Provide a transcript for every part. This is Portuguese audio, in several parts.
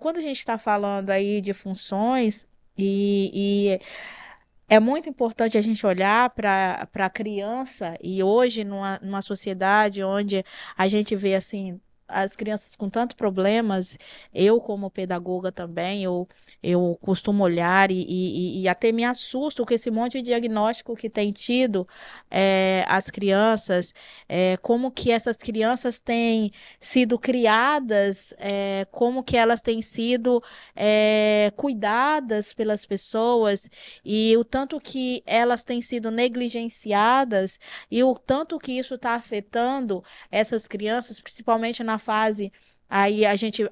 quando a gente está falando aí de funções, e é muito importante a gente olhar para a criança, e hoje, numa sociedade onde a gente vê assim. As crianças com tantos problemas, eu como pedagoga também, eu costumo olhar e até me assusto com esse monte de diagnóstico que tem tido as crianças, como que essas crianças têm sido criadas, como que elas têm sido cuidadas pelas pessoas e o tanto que elas têm sido negligenciadas e o tanto que isso está afetando essas crianças, principalmente na fase. Aí a gente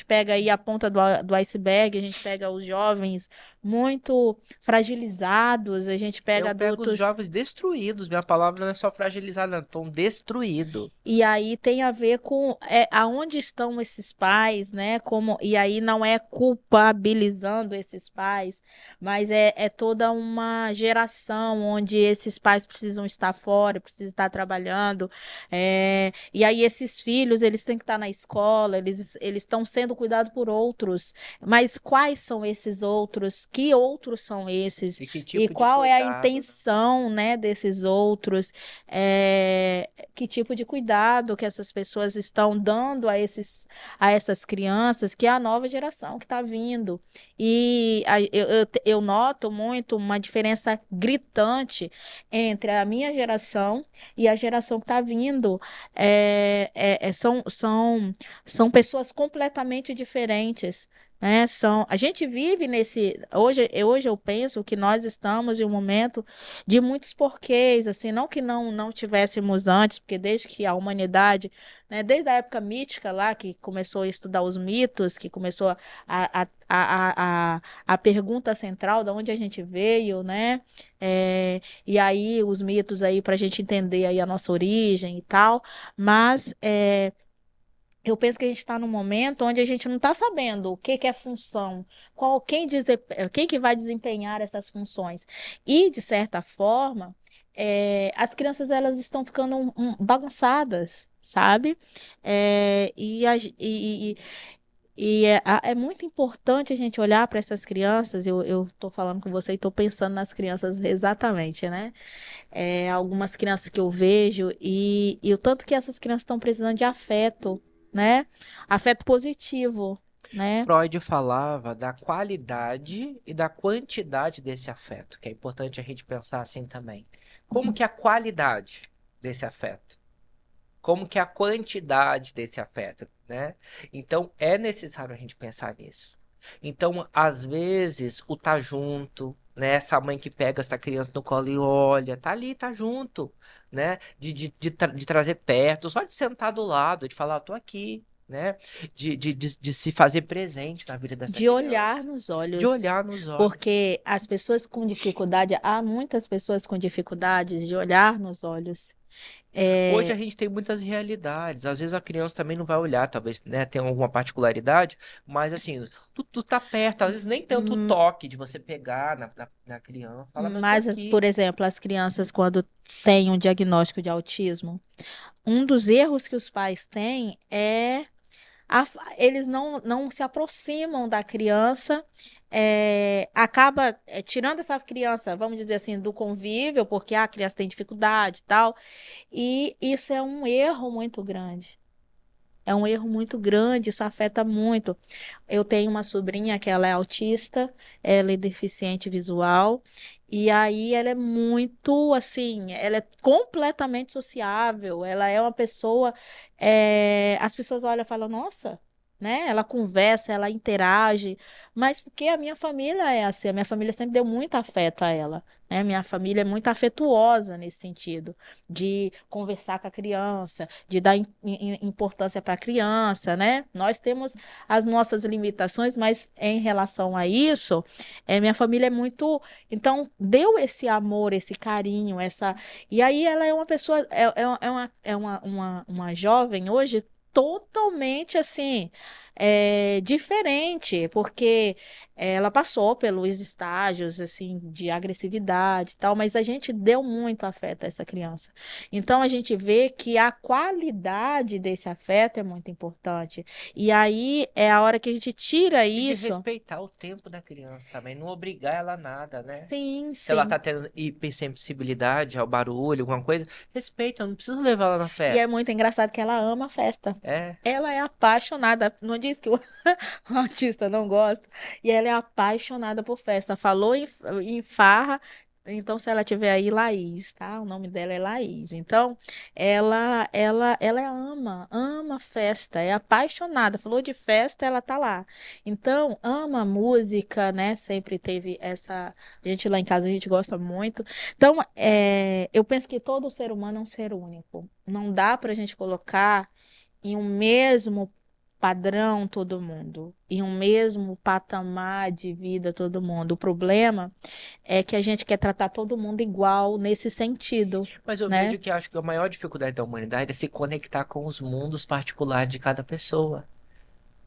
pega aí a ponta do iceberg, a gente pega os jovens muito fragilizados, a gente pega Eu pego os adultos. jovens destruídos. Minha palavra não é só fragilizada, não. Estão destruídos. E aí tem a ver com aonde estão esses pais, né? Como, e aí não é culpabilizando esses pais, mas é toda uma geração onde esses pais precisam estar fora, precisam estar trabalhando. E aí esses filhos, eles têm que estar na escola, eles estão sendo cuidados por outros. Mas quais são esses outros? Que outros são esses? E que E tipo de qual é a cuidado, né? intenção, né, desses outros? Que tipo de cuidado que essas pessoas estão dando a essas crianças, que é a nova geração que está vindo. Eu noto muito uma diferença gritante entre a minha geração e a geração que está vindo. São pessoas completamente diferentes. Né? A gente vive hoje eu penso que nós estamos em um momento de muitos porquês, assim, não que não tivéssemos antes, porque desde que a humanidade, né, desde a época mítica lá, que começou a estudar os mitos, que começou a pergunta central de onde a gente veio, né, e aí os mitos aí para a gente entender aí a nossa origem e tal, mas eu penso que a gente está num momento onde a gente não está sabendo o que que é função, quem que vai desempenhar essas funções. E, de certa forma, as crianças elas estão ficando bagunçadas, sabe? É muito importante a gente olhar para essas crianças. Eu estou falando com você e estou pensando nas crianças exatamente, né? Algumas crianças que eu vejo e o tanto que essas crianças estão precisando de afeto, né? Afeto positivo, né? Freud falava da qualidade e da quantidade desse afeto, que é importante a gente pensar assim também. Como que é a qualidade desse afeto? Como que é a quantidade desse afeto, né? Então é necessário a gente pensar nisso. Então, às vezes, o tá junto, né? Essa mãe que pega essa criança no colo e olha, tá ali, tá junto, né? De trazer perto, só de sentar do lado, de falar, tô aqui, né? De se fazer presente na vida dessa De olhar criança, nos de olhos, olhar nos olhos. porque as pessoas com dificuldade, há muitas pessoas com dificuldades de olhar nos olhos. Hoje a É, gente tem muitas realidades. Às vezes a criança também não vai olhar, talvez, né, tenha alguma particularidade, mas assim, tu tá perto, às vezes nem tanto o hum, toque de você pegar na criança, fala, mas eu tô mas, por aqui. exemplo, as crianças, quando têm um diagnóstico de autismo, um dos erros que os pais têm eles não se aproximam da criança, acaba tirando essa criança, vamos dizer assim, do convívio, porque a criança tem dificuldade e tal, e isso é um erro muito grande. É um erro muito grande, isso afeta muito. Eu tenho uma sobrinha que ela é autista, ela é deficiente visual, e aí ela é muito assim, ela é completamente sociável, ela é uma pessoa, as pessoas olham e falam, nossa, né? Ela conversa, ela interage, mas porque a minha família é assim, a minha família sempre deu muito afeto a ela. Né? Minha família é muito afetuosa nesse sentido, de conversar com a criança, de dar importância para a criança, né? Nós temos as nossas limitações, mas em relação a isso, minha família é muito. Então, deu esse amor, esse carinho, essa. E aí ela é uma pessoa, é uma jovem hoje. totalmente assim, diferente, porque ela passou pelos estágios assim de agressividade e tal, mas a gente deu muito afeto a essa criança. Então a gente vê que a qualidade desse afeto é muito importante. E aí é a hora que a gente tira E de isso. respeitar o tempo da criança também, não obrigar ela a nada, né? Sim, Se ela sim. tá tendo hipersensibilidade ao barulho, alguma coisa, respeita, eu não preciso levar ela na E é festa. muito engraçado que ela ama a festa. É, Ela é apaixonada. Não diz que o o artista não gosta. E ela é apaixonada por festa. Falou em farra. Então, se ela tiver aí, Laís, tá? O nome dela é Laís. Então, ela ama festa, é apaixonada. Falou de festa, ela tá lá. Então, ama música, né? Sempre teve essa. A gente lá em casa, a gente gosta muito. Então, eu penso que todo ser humano é um ser único. Não dá pra gente colocar em um mesmo padrão todo mundo, em um mesmo patamar de vida todo mundo. O problema é que a gente quer tratar todo mundo igual nesse sentido, mas eu né? vejo que acho que a maior dificuldade da humanidade é se conectar com os mundos particulares de cada pessoa.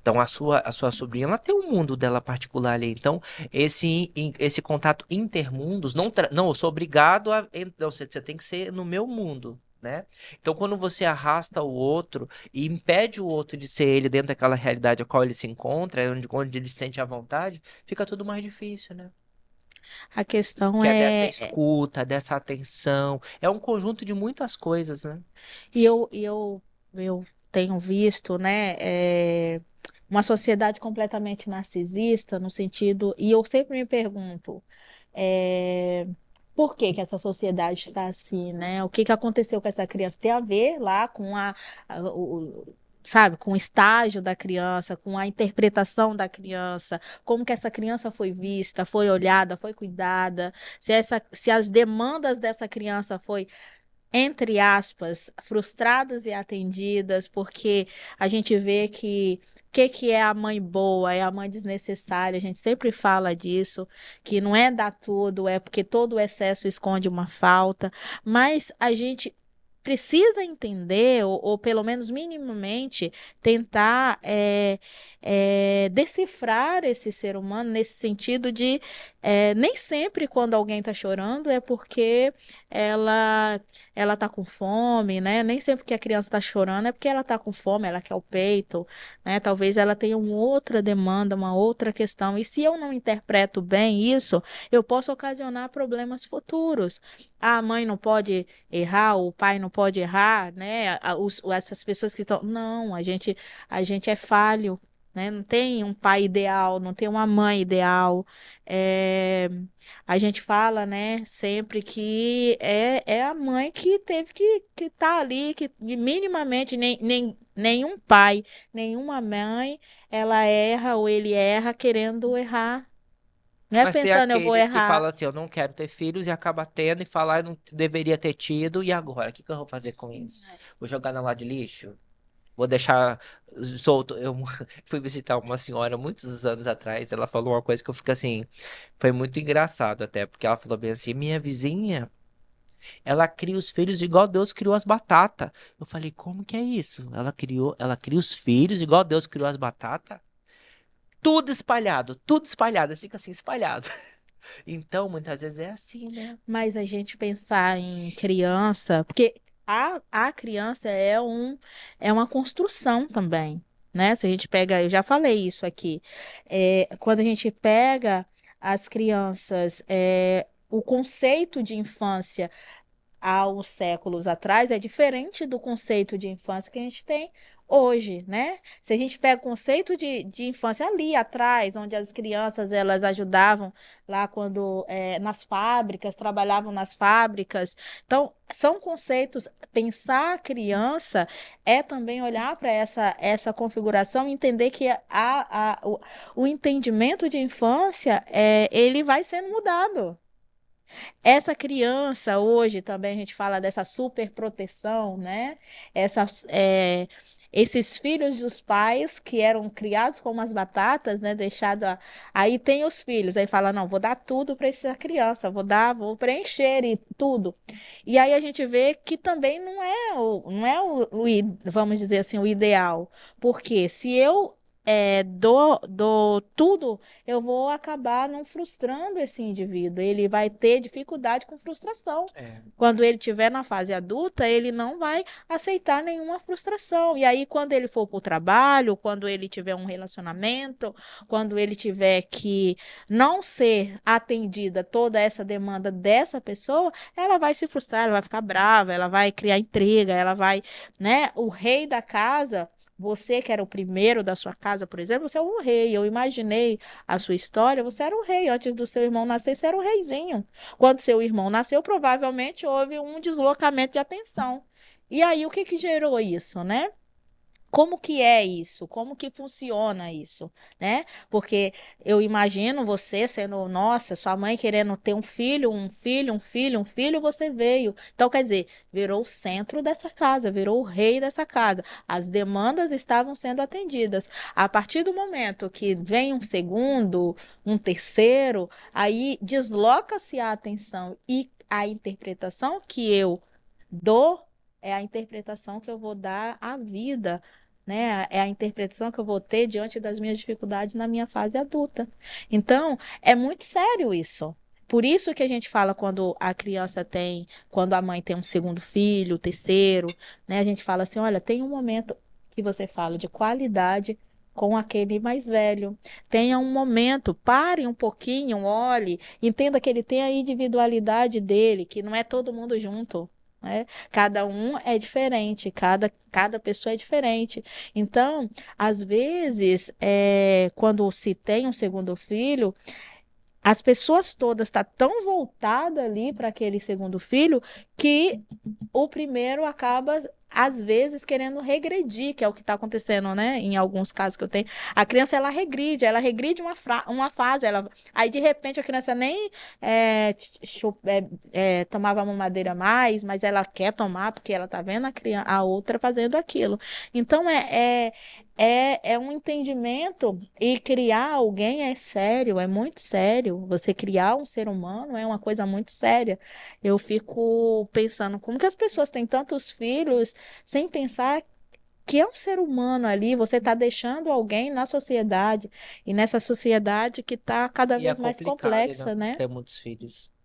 Então a sua sobrinha, ela tem um mundo dela particular ali. Então esse contato intermundos, não, eu sou obrigado não, você tem que ser no meu mundo, né? Então quando você arrasta o outro e impede o outro de ser ele dentro daquela realidade a qual ele se encontra, onde ele se sente à vontade, fica tudo mais difícil, né? A questão Que é dessa é, escuta, dessa atenção, é um conjunto de muitas coisas, né? e eu tenho visto, né, uma sociedade completamente narcisista no sentido, e eu sempre me pergunto, é, por que que essa sociedade está assim, né? O que que aconteceu com essa criança? Tem a ver lá com sabe, com o estágio da criança, com a interpretação da criança, como que essa criança foi vista, foi olhada, foi cuidada, se as demandas dessa criança foi entre aspas, frustradas e atendidas, porque a gente vê que que é a mãe boa, é a mãe desnecessária, a gente sempre fala disso, que não é dar tudo, é porque todo o excesso esconde uma falta, mas a gente precisa entender, ou pelo menos minimamente, tentar decifrar esse ser humano nesse sentido de nem sempre quando alguém está chorando é porque ela ela tá com fome, né? Nem sempre que a criança tá chorando é porque ela tá com fome, ela quer o peito, né? Talvez ela tenha uma outra demanda, uma outra questão. E se eu não interpreto bem isso, eu posso ocasionar problemas futuros. A mãe não pode errar, o pai não pode errar, né? Essas pessoas que estão. Não, a gente é falho. Né? Não tem um pai ideal, não tem uma mãe ideal. É, a gente fala, né, sempre que é a mãe que teve que estar ali, que minimamente nenhum pai, nenhuma mãe, ela erra ou ele erra querendo errar. Não é Mas tem pensando eu vou aqueles que errar. falam assim, eu não quero ter filhos e acaba tendo e falar, eu não deveria ter tido, e agora? O que que eu vou fazer com isso? Vou jogar na lata de lixo? Vou deixar solto? Eu fui visitar uma senhora muitos anos atrás, ela falou uma coisa que eu fico assim, foi muito engraçado até, porque ela falou bem assim, minha vizinha, ela cria os filhos igual Deus criou as batatas. Eu falei, como que é isso? Ela cria os filhos igual Deus criou as batatas? Tudo espalhado, fica assim, espalhado. Então, muitas vezes é assim, né? Mas a gente pensar em criança, porque a criança é uma construção também, né? Se a gente pega, eu já falei isso aqui, quando a gente pega as crianças, o conceito de infância há uns séculos atrás é diferente do conceito de infância que a gente tem hoje, né? Se a gente pega o conceito de infância ali atrás, onde as crianças elas ajudavam lá quando nas fábricas, trabalhavam nas fábricas. Então, são conceitos. Pensar a criança é também olhar para essa configuração e entender que o entendimento de infância ele vai sendo mudado. Essa criança hoje também a gente fala dessa superproteção, né? Essa, é, esses filhos dos pais que eram criados como as batatas, né? Aí tem os filhos, aí fala, não, vou dar tudo para essa criança, vou preencher e tudo. E aí a gente vê que também não é vamos dizer assim, o ideal. Porque se eu dou tudo, eu vou acabar não frustrando esse indivíduo. Ele vai ter dificuldade com frustração. É, Quando ele estiver na fase adulta, ele não vai aceitar nenhuma frustração. E aí, quando ele for para o trabalho, quando ele tiver um relacionamento, quando ele tiver que não ser atendida toda essa demanda dessa pessoa, ela vai se frustrar, ela vai ficar brava, ela vai criar intriga, ela vai, né? O rei da casa. Você que era o primeiro da sua casa, por exemplo, você é um rei. Eu imaginei a sua história, você era o rei. Antes do seu irmão nascer, você era o reizinho. Quando seu irmão nasceu, provavelmente houve um deslocamento de atenção. E aí, o que que gerou isso, né? Como que é isso? Como que funciona isso, né? Porque eu imagino você sendo, nossa, sua mãe querendo ter um filho, um filho, um filho, um filho, você veio. Então, quer dizer, virou o centro dessa casa, virou o rei dessa casa. As demandas estavam sendo atendidas. A partir do momento que vem um segundo, um terceiro, aí desloca-se a atenção e a interpretação que eu dou é a interpretação que eu vou dar à vida, né? É a interpretação que eu vou ter diante das minhas dificuldades na minha fase adulta. Então, é muito sério isso. Por isso que a gente fala quando a mãe tem um segundo filho, terceiro, né? A gente fala assim, olha, tem um momento que você fala de qualidade com aquele mais velho. Tenha um momento, pare um pouquinho, olhe, entenda que ele tem a individualidade dele, que não é todo mundo junto, né? Cada um é diferente, cada pessoa é diferente. Então, às vezes, quando se tem um segundo filho, as pessoas todas estão tão voltadas ali para aquele segundo filho que o primeiro acaba, às vezes, querendo regredir, que é o que está acontecendo, né? Em alguns casos que eu tenho. A criança, ela regride uma fase, aí de repente a criança nem tomava mamadeira mais, mas ela quer tomar porque ela tá vendo a outra fazendo aquilo. Então, é um entendimento e criar alguém é sério, é muito sério. Você criar um ser humano é uma coisa muito séria. Eu fico pensando como que as pessoas têm tantos filhos sem pensar que é um ser humano ali, você está deixando alguém na sociedade, e nessa sociedade que está cada e é vez mais complicado, né? complexa, né? Ter muitos filhos.